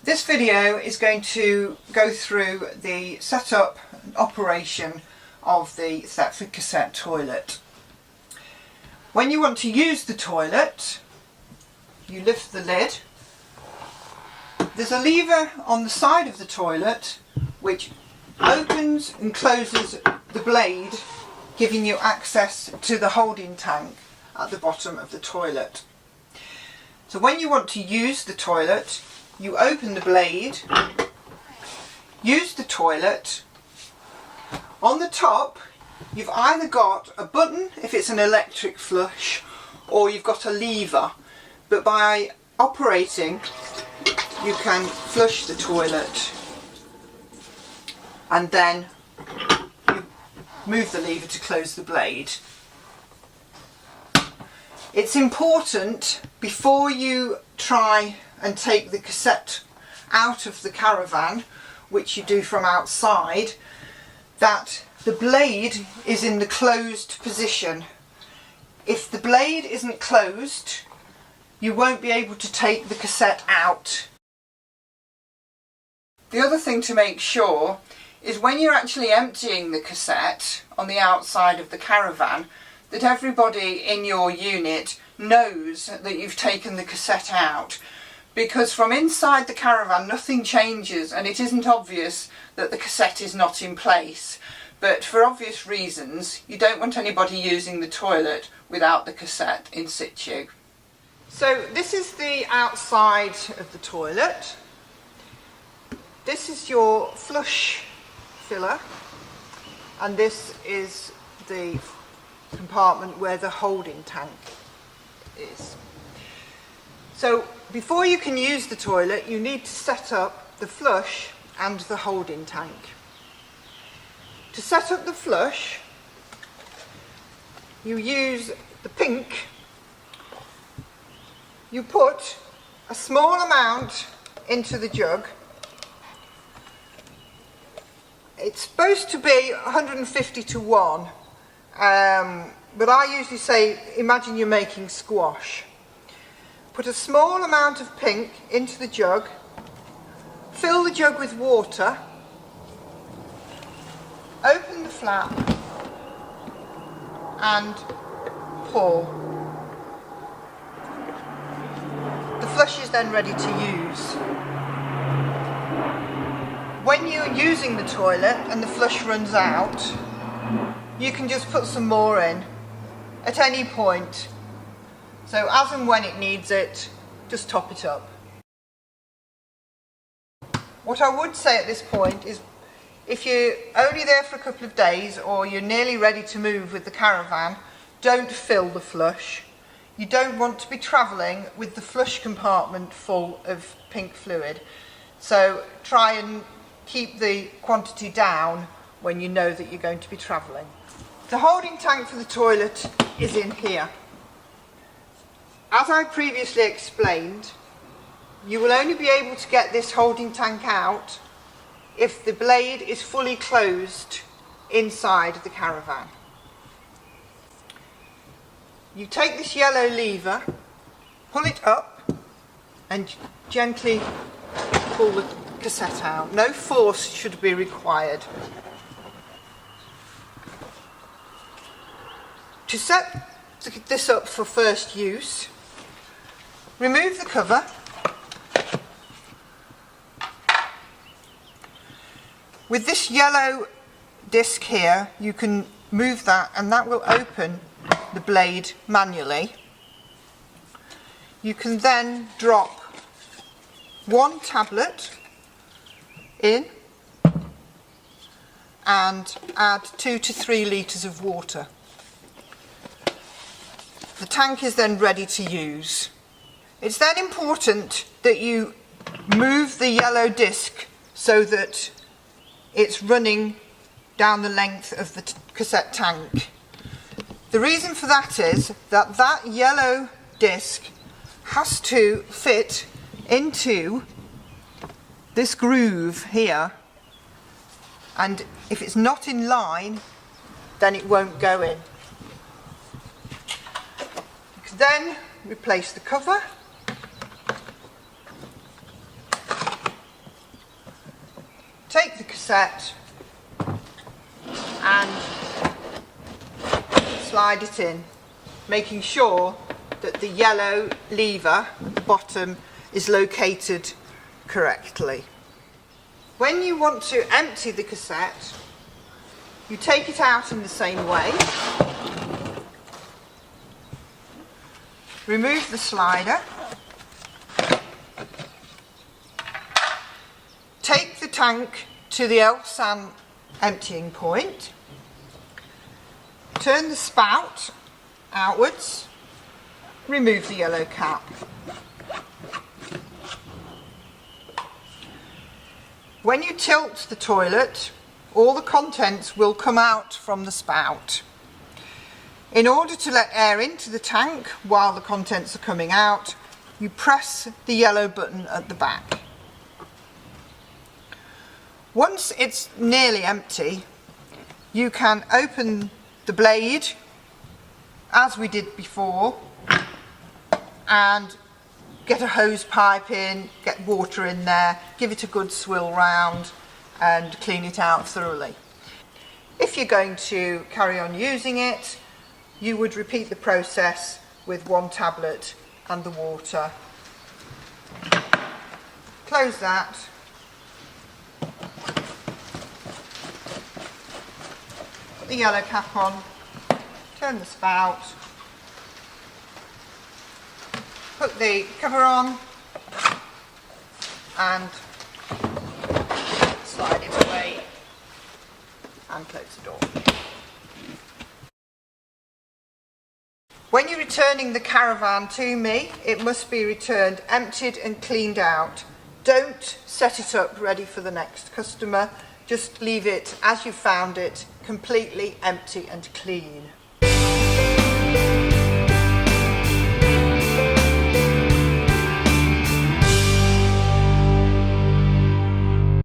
This video is going to go through the setup and operation of the Thetford cassette toilet. When you want to use the toilet, you lift the lid. There's a lever on the side of the toilet which opens and closes the blade, giving you access to the holding tank at the bottom of the toilet. So when you want to use the toilet, you open the blade, use the toilet. On the top you've either got a button if it's an electric flush, or you've got a lever, but by operating you can flush the toilet and then you move the lever to close the blade. It's important, before you try and take the cassette out of the caravan, which you do from outside, that the blade is in the closed position. If the blade isn't closed, you won't be able to take the cassette out. The other thing to make sure is when you're actually emptying the cassette on the outside of the caravan, that everybody in your unit knows that you've taken the cassette out, because from inside the caravan nothing changes and it isn't obvious that the cassette is not in place. But for obvious reasons, you don't want anybody using the toilet without the cassette in situ. So this is the outside of the toilet. This is your flush filler, and this is the compartment where the holding tank is. So before you can use the toilet, you need to set up the flush and the holding tank. To set up the flush, you use the pink. You put a small amount into the jug. It's supposed to be 150 to 1. But I usually say, imagine you're making squash. Put a small amount of pink into the jug, fill the jug with water, open the flap and pour. The flush is then ready to use. When you're using the toilet and the flush runs out, you can just put some more in at any point. So as and when it needs it, just top it up. What I would say at this point is, if you're only there for a couple of days or you're nearly ready to move with the caravan, don't fill the flush. You don't want to be travelling with the flush compartment full of pink fluid. So try and keep the quantity down when you know that you're going to be travelling. The holding tank for the toilet is in here. As I previously explained, you will only be able to get this holding tank out if the blade is fully closed inside the caravan. You take this yellow lever, pull it up and gently pull the cassette out. No force should be required. To set this up for first use, remove the cover. With this yellow disc here, you can move that and that will open the blade manually. You can then drop one tablet in and add 2 to 3 litres of water. The tank is then ready to use. It's then important that you move the yellow disc so that it's running down the length of the cassette tank. The reason for that is that that yellow disc has to fit into this groove here, and if it's not in line, then it won't go in. You can then replace the cover take the cassette and slide it in, making sure that the yellow lever at the bottom is located correctly. When you want to empty the cassette, you take it out in the same way, remove the slider, take the tank to the LSAN emptying point, turn the spout outwards, remove the yellow cap. When you tilt the toilet, all the contents will come out from the spout. In order to let air into the tank while the contents are coming out, you press the yellow button at the back. Once it's nearly empty, you can open the blade as we did before and get a hose pipe in, get water in there, give it a good swill round and clean it out thoroughly. If you're going to carry on using it, you would repeat the process with 1 tablet and the water. Close that. Put the yellow cap on, turn the spout, put the cover on and slide it away and close the door. When you're returning the caravan to me, it must be returned emptied and cleaned out. Don't set it up ready for the next customer. Just leave it as you found it, completely empty and clean.